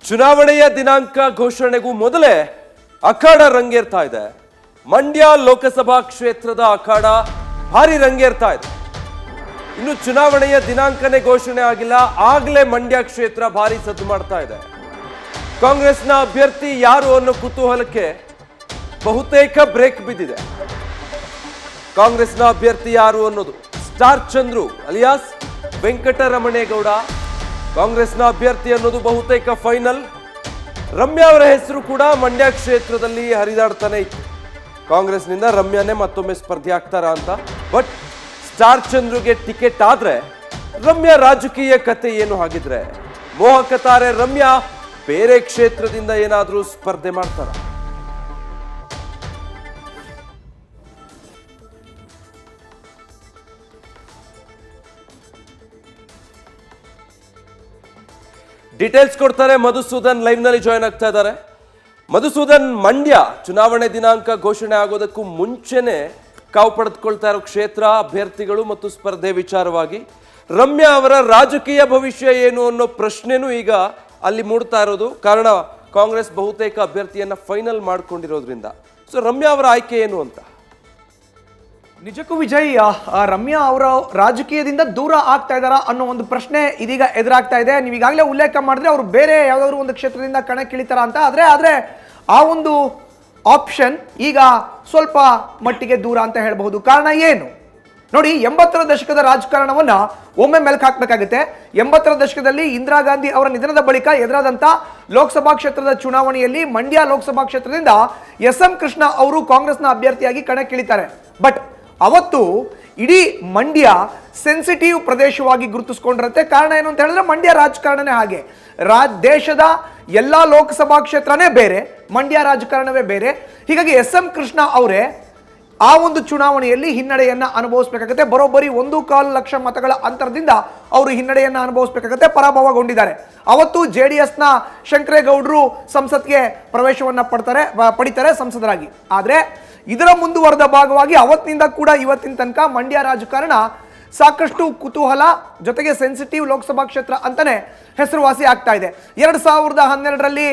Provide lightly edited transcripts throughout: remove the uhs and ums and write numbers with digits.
ಚುನಾವಣೆಯ ದಿನಾಂಕ ಘೋಷಣೆಗೂ ಮೊದಲೇ ಅಖಾಡ ರಂಗೇರ್ತಾ ಇದೆ. ಮಂಡ್ಯ ಲೋಕಸಭಾ ಕ್ಷೇತ್ರದ ಅಖಾಡ ಭಾರಿ ರಂಗೇರ್ತಾ ಇದೆ. ಇನ್ನು ಚುನಾವಣೆಯ ದಿನಾಂಕನೇ ಘೋಷಣೆ ಆಗಿಲ್ಲ, ಆಗಲೇ ಮಂಡ್ಯ ಕ್ಷೇತ್ರ ಭಾರಿ ಸದ್ದು ಮಾಡ್ತಾ ಇದೆ. ಕಾಂಗ್ರೆಸ್ನ ಅಭ್ಯರ್ಥಿ ಯಾರು ಅನ್ನೋ ಕುತೂಹಲಕ್ಕೆ ಬಹುತೇಕ ಬ್ರೇಕ್ ಬಿದ್ದಿದೆ. ಕಾಂಗ್ರೆಸ್ನ ಅಭ್ಯರ್ಥಿ ಯಾರು ಅನ್ನೋದು ಸ್ಟಾರ್ ಚಂದ್ರು ಅಲಿಯಾಸ್ ವೆಂಕಟರಮಣೇಗೌಡ ಕಾಂಗ್ರೆಸ್ನ ಅಭ್ಯರ್ಥಿ ಅನ್ನೋದು ಬಹುತೇಕ ಫೈನಲ್. ರಮ್ಯಾ ಅವರ ಹೆಸರು ಕೂಡ ಮಂಡ್ಯ ಕ್ಷೇತ್ರದಲ್ಲಿ ಹರಿದಾಡ್ತಾನೆ ಇತ್ತು. ಕಾಂಗ್ರೆಸ್ನಿಂದ ರಮ್ಯಾನೇ ಮತ್ತೊಮ್ಮೆ ಸ್ಪರ್ಧೆ ಆಗ್ತಾರಾ ಅಂತ. ಬಟ್ ಸ್ಟಾರ್ ಚಂದ್ರುಗೆ ಟಿಕೆಟ್ ಆದ್ರೆ ರಮ್ಯಾ ರಾಜಕೀಯ ಕತೆ ಏನು ಹಾಗಿದ್ರೆ? ಮೋಹಕ ತಾರೆ ರಮ್ಯಾ ಬೇರೆ ಕ್ಷೇತ್ರದಿಂದ ಏನಾದ್ರೂ ಸ್ಪರ್ಧೆ ಮಾಡ್ತಾರ? ಡೀಟೇಲ್ಸ್ ಕೊಡ್ತಾರೆ ಮಧುಸೂದನ್, ಲೈವ್ ನಲ್ಲಿ ಜಾಯ್ನ್ ಆಗ್ತಾ ಇದ್ದಾರೆ. ಮಧುಸೂದನ್, ಮಂಡ್ಯ ಚುನಾವಣೆ ದಿನಾಂಕ ಘೋಷಣೆ ಆಗೋದಕ್ಕೂ ಮುಂಚೆನೆ ಕಾವು ಪಡೆದುಕೊಳ್ತಾ ಇರೋ ಕ್ಷೇತ್ರ, ಅಭ್ಯರ್ಥಿಗಳು ಮತ್ತು ಸ್ಪರ್ಧೆ ವಿಚಾರವಾಗಿ ರಮ್ಯಾ ಅವರ ರಾಜಕೀಯ ಭವಿಷ್ಯ ಏನು ಅನ್ನೋ ಪ್ರಶ್ನೆನೂ ಈಗ ಅಲ್ಲಿ ಮೂಡ್ತಾ ಇರೋದು. ಕಾರಣ ಕಾಂಗ್ರೆಸ್ ಬಹುತೇಕ ಅಭ್ಯರ್ಥಿಯನ್ನ ಫೈನಲ್ ಮಾಡ್ಕೊಂಡಿರೋದ್ರಿಂದ. ಸೊ ರಮ್ಯಾ ಅವರ ಆಯ್ಕೆ ಏನು ಅಂತ? ನಿಜಕ್ಕೂ ವಿಜಯ್, ರಮ್ಯಾ ಅವರ ರಾಜಕೀಯದಿಂದ ದೂರ ಆಗ್ತಾ ಇದ್ದಾರಾ ಅನ್ನೋ ಒಂದು ಪ್ರಶ್ನೆ ಇದೀಗ ಎದುರಾಗ್ತಾ ಇದೆ. ನೀವು ಈಗಾಗಲೇ ಉಲ್ಲೇಖ ಮಾಡಿದ್ರೆ ಅವರು ಬೇರೆ ಯಾವುದಾದ್ರು ಒಂದು ಕ್ಷೇತ್ರದಿಂದ ಕಣಕ್ಕಿಳಿತಾರ ಅಂತ. ಆದ್ರೆ ಆ ಒಂದು ಆಪ್ಷನ್ ಈಗ ಸ್ವಲ್ಪ ಮಟ್ಟಿಗೆ ದೂರ ಅಂತ ಹೇಳಬಹುದು. ಕಾರಣ ಏನು ನೋಡಿ, 80ರ ದಶಕದ ರಾಜಕಾರಣವನ್ನ ಒಮ್ಮೆ ಮೆಲ್ಕ್ ಹಾಕ್ಬೇಕಾಗುತ್ತೆ. 80ರ ದಶಕದಲ್ಲಿ ಇಂದಿರಾ ಗಾಂಧಿ ಅವರ ನಿಧನದ ಬಳಿಕ ಎದುರಾದಂತ ಲೋಕಸಭಾ ಕ್ಷೇತ್ರದ ಚುನಾವಣೆಯಲ್ಲಿ ಮಂಡ್ಯ ಲೋಕಸಭಾ ಕ್ಷೇತ್ರದಿಂದ SM ಕೃಷ್ಣ ಅವರು ಕಾಂಗ್ರೆಸ್ನ ಅಭ್ಯರ್ಥಿಯಾಗಿ ಕಣಕ್ಕಿಳಿತಾರೆ. ಬಟ್ ಅವತ್ತು ಇಡೀ ಮಂಡ್ಯ ಸೆನ್ಸಿಟಿವ್ ಪ್ರದೇಶವಾಗಿ ಗುರುತಿಸ್ಕೊಂಡಿರುತ್ತೆ. ಕಾರಣ ಏನು ಅಂತ ಹೇಳಿದ್ರೆ ಮಂಡ್ಯ ರಾಜಕಾರಣನೇ ಹಾಗೆ. ದೇಶದ ಎಲ್ಲ ಲೋಕಸಭಾ ಕ್ಷೇತ್ರನೇ ಬೇರೆ, ಮಂಡ್ಯ ರಾಜಕಾರಣವೇ ಬೇರೆ. ಹೀಗಾಗಿ SM ಕೃಷ್ಣ ಅವರೇ ಆ ಒಂದು ಚುನಾವಣೆಯಲ್ಲಿ ಹಿನ್ನಡೆಯನ್ನ ಅನುಭವಿಸಬೇಕಾಗುತ್ತೆ. ಬರೋಬ್ಬರಿ 1.25 ಲಕ್ಷ ಮತಗಳ ಅಂತರದಿಂದ ಅವರು ಹಿನ್ನಡೆಯನ್ನ ಅನುಭವಿಸಬೇಕಾಗುತ್ತೆ. ಪರಾಭವಗೊಂಡಿದ್ದಾರೆ. ಅವತ್ತು JDSನ ಶಂಕರೇಗೌಡರು ಸಂಸತ್ಗೆ ಪ್ರವೇಶವನ್ನ ಪಡಿತಾರೆ ಸಂಸದರಾಗಿ. ಆದ್ರೆ ಇದರ ಮುಂದುವರೆದ ಭಾಗವಾಗಿ ಅವತ್ತಿನಿಂದ ಕೂಡ ಇವತ್ತಿನ ತನಕ ಮಂಡ್ಯ ರಾಜಕಾರಣ ಸಾಕಷ್ಟು ಕುತೂಹಲ ಜೊತೆಗೆ ಸೆನ್ಸಿಟಿವ್ ಲೋಕಸಭಾ ಕ್ಷೇತ್ರ ಅಂತಾನೆ ಹೆಸರುವಾಸಿ ಆಗ್ತಾ ಇದೆ. 2012ರಲ್ಲಿ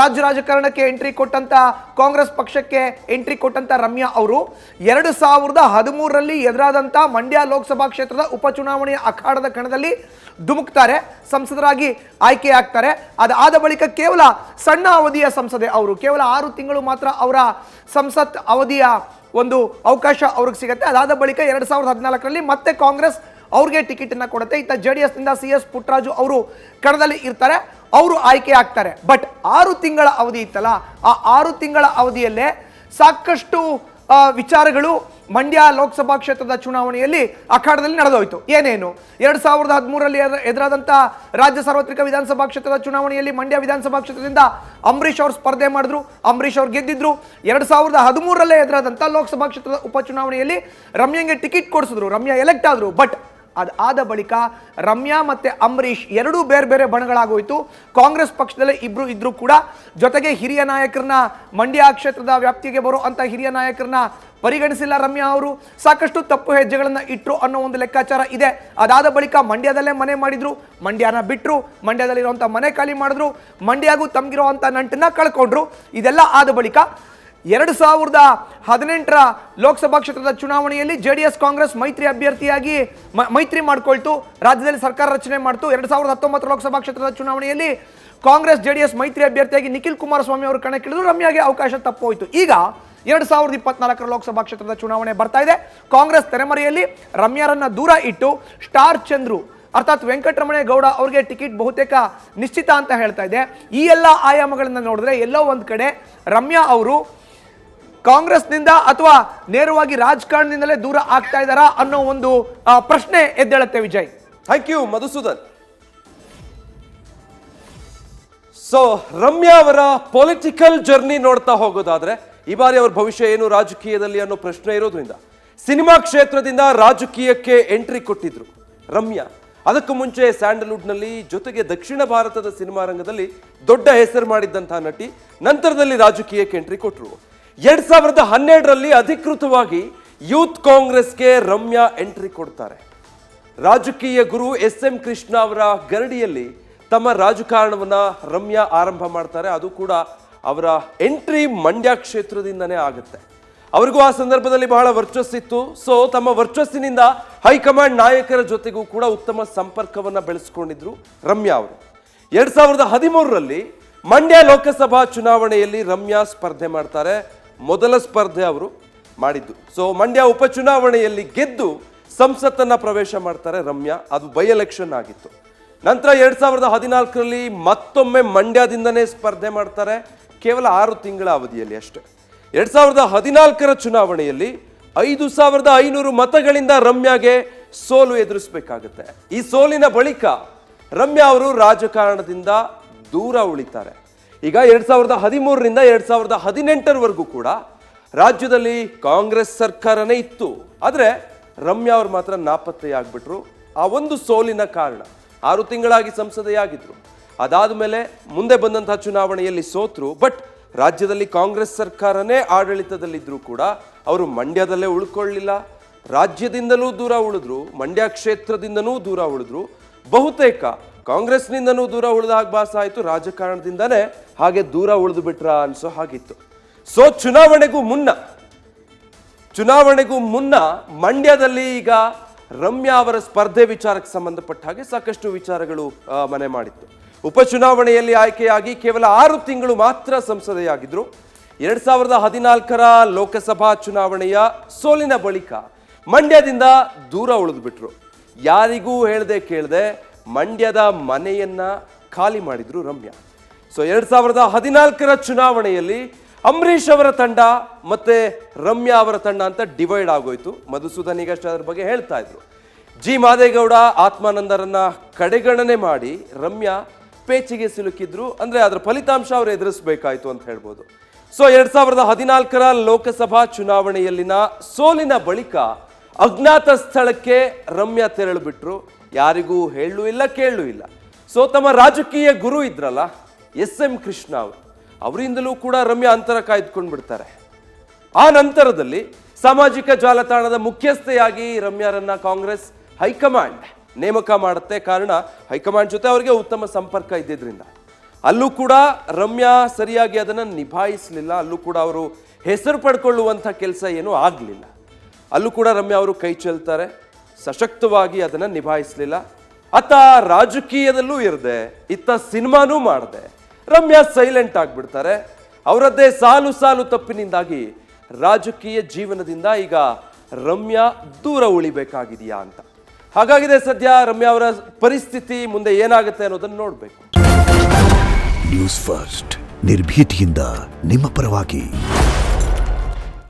ರಾಜ್ಯ ರಾಜಕಾರಣಕ್ಕೆ ಎಂಟ್ರಿ ಕೊಟ್ಟಂತ ಕಾಂಗ್ರೆಸ್ ಪಕ್ಷಕ್ಕೆ ಎಂಟ್ರಿ ಕೊಟ್ಟಂತ ರಮ್ಯಾ ಅವರು 2013ರಲ್ಲಿ ಎದುರಾದಂತ ಮಂಡ್ಯ ಲೋಕಸಭಾ ಕ್ಷೇತ್ರದ ಉಪಚುನಾವಣೆಯ ಅಖಾಡದ ಕಣದಲ್ಲಿ ಧುಮುಕ್ತಾರೆ, ಸಂಸದರಾಗಿ ಆಯ್ಕೆ ಆಗ್ತಾರೆ. ಅದಾದ ಬಳಿಕ ಕೇವಲ ಸಣ್ಣ ಅವಧಿಯ ಸಂಸದೆ ಅವರು, ಕೇವಲ 6 ತಿಂಗಳು ಮಾತ್ರ ಅವರ ಸಂಸತ್ ಅವಧಿಯ ಒಂದು ಅವಕಾಶ ಅವ್ರಿಗೆ ಸಿಗುತ್ತೆ. ಅದಾದ ಬಳಿಕ 2014ರಲ್ಲಿ ಮತ್ತೆ ಕಾಂಗ್ರೆಸ್ ಅವ್ರಿಗೆ ಟಿಕೆಟ್ ಅನ್ನ ಕೊಡುತ್ತೆ. ಇತ್ತ JDSನಿಂದ CS ಪುಟ್ಟರಾಜು ಅವರು ಕಣದಲ್ಲಿ ಇರ್ತಾರೆ, ಅವರು ಆಯ್ಕೆ ಆಗ್ತಾರೆ. ಬಟ್ 6 ತಿಂಗಳ ಅವಧಿ ಇತ್ತಲ್ಲ, ಆ 6 ತಿಂಗಳ ಅವಧಿಯಲ್ಲೇ ಸಾಕಷ್ಟು ವಿಚಾರಗಳು ಮಂಡ್ಯ ಲೋಕಸಭಾ ಕ್ಷೇತ್ರದ ಚುನಾವಣೆಯಲ್ಲಿ ಅಖಾಡದಲ್ಲಿ ನಡೆದೋಯ್ತು. ಏನೇನು 2013ರಲ್ಲಿ ಎದುರಾದಂತ ರಾಜ್ಯ ಸಾರ್ವತ್ರಿಕ ವಿಧಾನಸಭಾ ಕ್ಷೇತ್ರದ ಚುನಾವಣೆಯಲ್ಲಿ ಮಂಡ್ಯ ವಿಧಾನಸಭಾ ಕ್ಷೇತ್ರದಿಂದ ಅಂಬರೀಶ್ ಅವರು ಸ್ಪರ್ಧೆ ಮಾಡಿದ್ರು, ಅಂಬರೀಶ್ ಅವರು ಗೆದ್ದಿದ್ರು. 2013ರಲ್ಲೇ ಎದುರಾದಂತ ಲೋಕಸಭಾ ಕ್ಷೇತ್ರದ ಉಪಚುನಾವಣೆಯಲ್ಲಿ ರಮ್ಯಾಂಗೆ ಟಿಕೆಟ್ ಕೊಡಿಸಿದ್ರು, ರಮ್ಯಾ ಎಲೆಕ್ಟ್ ಆದ್ರು. ಬಟ್ ಅದಾದ ಬಳಿಕ ರಮ್ಯಾ ಮತ್ತೆ ಅಂಬರೀಶ್ ಎರಡೂ ಬೇರೆ ಬೇರೆ ಬಣಗಳಾಗೋಯ್ತು. ಕಾಂಗ್ರೆಸ್ ಪಕ್ಷದಲ್ಲೇ ಇಬ್ರು ಇದ್ರು ಕೂಡ, ಜೊತೆಗೆ ಹಿರಿಯ ನಾಯಕರನ್ನ, ಮಂಡ್ಯ ಕ್ಷೇತ್ರದ ವ್ಯಾಪ್ತಿಗೆ ಬರೋ ಅಂತ ಹಿರಿಯ ನಾಯಕರನ್ನ ಪರಿಗಣಿಸಿಲ್ಲ ರಮ್ಯಾ ಅವರು. ಸಾಕಷ್ಟು ತಪ್ಪು ಹೆಜ್ಜೆಗಳನ್ನ ಇಟ್ರು ಅನ್ನೋ ಒಂದು ಲೆಕ್ಕಾಚಾರ ಇದೆ. ಅದಾದ ಬಳಿಕ ಮಂಡ್ಯದಲ್ಲೇ ಮನೆ ಮಾಡಿದ್ರು, ಮಂಡ್ಯನ ಬಿಟ್ಟರು, ಮಂಡ್ಯದಲ್ಲಿರುವಂಥ ಮನೆ ಖಾಲಿ ಮಾಡಿದ್ರು, ಮಂಡ್ಯಗೂ ತಮ್ಗಿರುವಂಥ ನಂಟನ್ನ ಕಳ್ಕೊಂಡ್ರು. ಇದೆಲ್ಲ ಆದ ಬಳಿಕ 2018ರ ಲೋಕಸಭಾ ಕ್ಷೇತ್ರದ ಚುನಾವಣೆಯಲ್ಲಿ JDS ಕಾಂಗ್ರೆಸ್ ಮೈತ್ರಿ ಅಭ್ಯರ್ಥಿಯಾಗಿ ಮೈತ್ರಿ ಮಾಡ್ಕೊಳ್ತು, ರಾಜ್ಯದಲ್ಲಿ ಸರ್ಕಾರ ರಚನೆ ಮಾಡ್ತು. 2019 ಲೋಕಸಭಾ ಕ್ಷೇತ್ರದ ಚುನಾವಣೆಯಲ್ಲಿ ಕಾಂಗ್ರೆಸ್ JDS ಮೈತ್ರಿ ಅಭ್ಯರ್ಥಿಯಾಗಿ ನಿಖಿಲ್ ಕುಮಾರಸ್ವಾಮಿ ಅವರು ಕಣಕ್ಕಿಳಿದ್ರು, ರಮ್ಯಾಗೆ ಅವಕಾಶ ತಪ್ಪೋಯ್ತು. ಈಗ 2024ರ ಲೋಕಸಭಾ ಕ್ಷೇತ್ರದ ಚುನಾವಣೆ ಬರ್ತಾ ಇದೆ. ಕಾಂಗ್ರೆಸ್ ತೆರೆಮರೆಯಲ್ಲಿ ರಮ್ಯಾರನ್ನ ದೂರ ಇಟ್ಟು ಸ್ಟಾರ್ ಚಂದ್ರು ಅರ್ಥಾತ್ ವೆಂಕಟರಮಣೇಗೌಡ ಅವರಿಗೆ ಟಿಕೆಟ್ ಬಹುತೇಕ ನಿಶ್ಚಿತ ಅಂತ ಹೇಳ್ತಾ ಇದೆ. ಈ ಎಲ್ಲ ಆಯಾಮಗಳನ್ನ ನೋಡಿದ್ರೆ ಎಲ್ಲೋ ಒಂದ್ ಕಡೆ ರಮ್ಯಾ ಅವರು ಕಾಂಗ್ರೆಸ್ನಿಂದ ಅಥವಾ ನೇರವಾಗಿ ರಾಜಕಾರಣದಿಂದಲೇ ದೂರ ಆಗ್ತಾ ಇದ್ದಾರಾ ಅನ್ನೋ ಒಂದು ಪ್ರಶ್ನೆ ಎದ್ದೇಳುತ್ತೆ. Vijay, thank you Madhusudan. So Ramya ಅವರ ಪೊಲಿಟಿಕಲ್ ಜರ್ನಿ ನೋಡ್ತಾ ಹೋಗೋದಾದ್ರೆ ಈ ಬಾರಿ ಅವ್ರ ಭವಿಷ್ಯ ಏನು ರಾಜಕೀಯದಲ್ಲಿ ಅನ್ನೋ ಪ್ರಶ್ನೆ ಇರೋದ್ರಿಂದ ಸಿನಿಮಾ ಕ್ಷೇತ್ರದಿಂದ ರಾಜಕೀಯಕ್ಕೆ ಎಂಟ್ರಿ ಕೊಟ್ಟಿದ್ರು ರಮ್ಯಾ. ಅದಕ್ಕೂ ಮುಂಚೆ ಸ್ಯಾಂಡಲ್ವುಡ್ನಲ್ಲಿ, ಜೊತೆಗೆ ದಕ್ಷಿಣ ಭಾರತದ ಸಿನಿಮಾ ರಂಗದಲ್ಲಿ ದೊಡ್ಡ ಹೆಸರು ಮಾಡಿದ್ದಂತಹ ನಟಿ. ನಂತರದಲ್ಲಿ ರಾಜಕೀಯಕ್ಕೆ ಎಂಟ್ರಿ ಕೊಟ್ಟರು. 2012ರಲ್ಲಿ ಅಧಿಕೃತವಾಗಿ ಯೂತ್ ಕಾಂಗ್ರೆಸ್ಗೆ ರಮ್ಯಾ ಎಂಟ್ರಿ ಕೊಡ್ತಾರೆ. ರಾಜಕೀಯ ಗುರು SM ಕೃಷ್ಣ ಅವರ ಗರಡಿಯಲ್ಲಿ ತಮ್ಮ ರಾಜಕಾರಣವನ್ನ ರಮ್ಯಾ ಆರಂಭ ಮಾಡ್ತಾರೆ. ಅದು ಕೂಡ ಅವರ ಎಂಟ್ರಿ ಮಂಡ್ಯ ಕ್ಷೇತ್ರದಿಂದನೇ ಆಗುತ್ತೆ. ಅವರಿಗೂ ಆ ಸಂದರ್ಭದಲ್ಲಿ ಬಹಳ ವರ್ಚಸ್ಸಿತ್ತು. ಸೊ ತಮ್ಮ ವರ್ಚಸ್ಸಿನಿಂದ ಹೈಕಮಾಂಡ್ ನಾಯಕರ ಜೊತೆಗೂ ಕೂಡ ಉತ್ತಮ ಸಂಪರ್ಕವನ್ನ ಬೆಳೆಸ್ಕೊಂಡಿದ್ರು ರಮ್ಯಾ ಅವರು. 2013ರಲ್ಲಿ ಮಂಡ್ಯ ಲೋಕಸಭಾ ಚುನಾವಣೆಯಲ್ಲಿ ರಮ್ಯಾ ಸ್ಪರ್ಧೆ ಮಾಡ್ತಾರೆ. ಮೊದಲ ಸ್ಪರ್ಧೆ ಅವರು ಮಾಡಿದ್ದು. ಸೊ ಮಂಡ್ಯ ಉಪಚುನಾವಣೆಯಲ್ಲಿ ಗೆದ್ದು ಸಂಸತ್ತನ್ನ ಪ್ರವೇಶ ಮಾಡ್ತಾರೆ ರಮ್ಯಾ. ಅದು ಬೈ ಎಲೆಕ್ಷನ್ ಆಗಿತ್ತು. ನಂತರ 2014ರಲ್ಲಿ ಮತ್ತೊಮ್ಮೆ ಮಂಡ್ಯದಿಂದನೇ ಸ್ಪರ್ಧೆ ಮಾಡ್ತಾರೆ, ಕೇವಲ 6 ತಿಂಗಳ ಅವಧಿಯಲ್ಲಿ ಅಷ್ಟೇ. 2014ರ ಚುನಾವಣೆಯಲ್ಲಿ 5500 ಮತಗಳಿಂದ ರಮ್ಯಾಗೆ ಸೋಲು ಎದುರಿಸಬೇಕಾಗುತ್ತೆ. ಈ ಸೋಲಿನ ಬಳಿಕ ರಮ್ಯಾ ಅವರು ರಾಜಕಾರಣದಿಂದ ದೂರ ಉಳಿತಾರೆ. ಈಗ 2013ರಿಂದ 2018ರವರೆಗೂ ಕೂಡ ರಾಜ್ಯದಲ್ಲಿ ಕಾಂಗ್ರೆಸ್ ಸರ್ಕಾರನೇ ಇತ್ತು. ಆದರೆ ರಮ್ಯಾ ಅವರು ಮಾತ್ರ ನಾಪತ್ತೆಯಾಗ್ಬಿಟ್ರು. ಆ ಒಂದು ಸೋಲಿನ ಕಾರಣ 6 ತಿಂಗಳಾಗಿ ಸಂಸದೆಯಾಗಿದ್ರು. ಅದಾದ ಮೇಲೆ ಮುಂದೆ ಬಂದಂತಹ ಚುನಾವಣೆಯಲ್ಲಿ ಸೋತರು. ಬಟ್ ರಾಜ್ಯದಲ್ಲಿ ಕಾಂಗ್ರೆಸ್ ಸರ್ಕಾರನೇ ಆಡಳಿತದಲ್ಲಿದ್ದರೂ ಕೂಡ ಅವರು ಮಂಡ್ಯದಲ್ಲೇ ಉಳ್ಕೊಳ್ಳಿಲ್ಲ. ರಾಜ್ಯದಿಂದಲೂ ದೂರ ಉಳಿದ್ರು, ಮಂಡ್ಯ ಕ್ಷೇತ್ರದಿಂದನೂ ದೂರ ಉಳಿದ್ರು, ಬಹುತೇಕ ಕಾಂಗ್ರೆಸ್ನಿಂದನೂ ದೂರ ಉಳಿದ ಹಾಗೆ ಭಾಸ ಆಯಿತು. ರಾಜಕಾರಣದಿಂದನೇ ಹಾಗೆ ದೂರ ಉಳಿದು ಬಿಟ್ರ ಅನ್ಸೋ ಹಾಗಿತ್ತು. ಸೊ ಚುನಾವಣೆಗೂ ಮುನ್ನ ಮಂಡ್ಯದಲ್ಲಿ ಈಗ ರಮ್ಯಾ ಅವರ ಸ್ಪರ್ಧೆ ವಿಚಾರಕ್ಕೆ ಸಂಬಂಧಪಟ್ಟ ಹಾಗೆ ಸಾಕಷ್ಟು ವಿಚಾರಗಳು ಮನೆ ಮಾಡಿತ್ತು. ಉಪಚುನಾವಣೆಯಲ್ಲಿ ಆಯ್ಕೆಯಾಗಿ ಕೇವಲ 6 ತಿಂಗಳು ಮಾತ್ರ ಸಂಸದೆಯಾಗಿದ್ರು. 2014ರ ಲೋಕಸಭಾ ಚುನಾವಣೆಯ ಸೋಲಿನ ಬಳಿಕ ಮಂಡ್ಯದಿಂದ ದೂರ ಉಳಿದ್ಬಿಟ್ರು. ಯಾರಿಗೂ ಹೇಳದೆ ಕೇಳದೆ ಮಂಡ್ಯದ ಮನೆಯನ್ನ ಖಾಲಿ ಮಾಡಿದ್ರು ರಮ್ಯಾ. ಸೊ 2014ರ ಚುನಾವಣೆಯಲ್ಲಿ ಅಂಬರೀಷ್ ಅವರ ತಂಡ ಮತ್ತೆ ರಮ್ಯಾ ಅವರ ತಂಡ ಅಂತ ಡಿವೈಡ್ ಆಗೋಯ್ತು. ಮಧುಸೂದನ್ ಈಗಷ್ಟೇ ಅದ್ರ ಬಗ್ಗೆ ಹೇಳ್ತಾ ಇದ್ರು. ಜಿ ಮಾದೇಗೌಡ ಆತ್ಮಾನಂದರನ್ನ ಕಡೆಗಣನೆ ಮಾಡಿ ರಮ್ಯಾ ಪೇಚಿಗೆ ಸಿಲುಕಿದ್ರು. ಅಂದ್ರೆ ಅದರ ಫಲಿತಾಂಶ ಅವರು ಎದುರಿಸಬೇಕಾಯ್ತು ಅಂತ ಹೇಳ್ಬೋದು. ಸೊ 2014ರ ಲೋಕಸಭಾ ಚುನಾವಣೆಯಲ್ಲಿನ ಸೋಲಿನ ಬಳಿಕ ಅಜ್ಞಾತ ಸ್ಥಳಕ್ಕೆ ರಮ್ಯಾ ತೆರಳು ಬಿಟ್ರು. ಯಾರಿಗೂ ಹೇಳೂ ಇಲ್ಲ ಕೇಳೂ ಇಲ್ಲ. ಸೊ ತಮ್ಮ ರಾಜಕೀಯ ಗುರು ಇದ್ರಲ್ಲ SM ಕೃಷ್ಣ ಅವರಿಂದಲೂ ಕೂಡ ರಮ್ಯಾ ಅಂತರ ಕಾಯ್ದುಕೊಂಡು ಬಿಡ್ತಾರೆ. ಆ ನಂತರದಲ್ಲಿ ಸಾಮಾಜಿಕ ಜಾಲತಾಣದ ಮುಖ್ಯಸ್ಥೆಯಾಗಿ ರಮ್ಯಾರನ್ನ ಕಾಂಗ್ರೆಸ್ ಹೈಕಮಾಂಡ್ ನೇಮಕ ಮಾಡುತ್ತೆ. ಕಾರಣ ಹೈಕಮಾಂಡ್ ಜೊತೆ ಅವರಿಗೆ ಉತ್ತಮ ಸಂಪರ್ಕ ಇದ್ದಿದ್ರಿಂದ. ಅಲ್ಲೂ ಕೂಡ ರಮ್ಯಾ ಸರಿಯಾಗಿ ಅದನ್ನು ನಿಭಾಯಿಸಲಿಲ್ಲ. ಅಲ್ಲೂ ಕೂಡ ಅವರು ಹೆಸರು ಪಡ್ಕೊಳ್ಳುವಂಥ ಕೆಲಸ ಏನೂ ಆಗಲಿಲ್ಲ. ಅಲ್ಲೂ ಕೂಡ ರಮ್ಯಾ ಅವರು ಕೈ ಚೆಲ್ತಾರೆ, ಸಶಕ್ತವಾಗಿ ಅದನ್ನು ನಿಭಾಯಿಸಲಿಲ್ಲ. ಅತ್ತ ರಾಜಕೀಯದಲ್ಲೂ ಇರದೆ ಇತ್ತ ಸಿನಿಮಾನೂ ಮಾಡದೆ ರಮ್ಯಾ ಸೈಲೆಂಟ್ ಆಗಿಬಿಡ್ತಾರೆ. ಅವರದ್ದೇ ಸಾಲು ತಪ್ಪಿನಿಂದಾಗಿ ರಾಜಕೀಯ ಜೀವನದಿಂದ ಈಗ ರಮ್ಯಾ ದೂರ ಉಳಿಬೇಕಾಗಿದೆಯಾ ಅಂತ. ಹಾಗಾಗಿದೆ ಸದ್ಯ ರಮ್ಯಾ ಅವರ ಪರಿಸ್ಥಿತಿ. ಮುಂದೆ ಏನಾಗುತ್ತೆ ಅನ್ನೋದನ್ನು ನೋಡಬೇಕು. ನ್ಯೂಸ್ ಫಸ್ಟ್ ನಿರ್ಭೀತಿಯಿಂದ ನಿಮ್ಮ ಪರವಾಗಿ.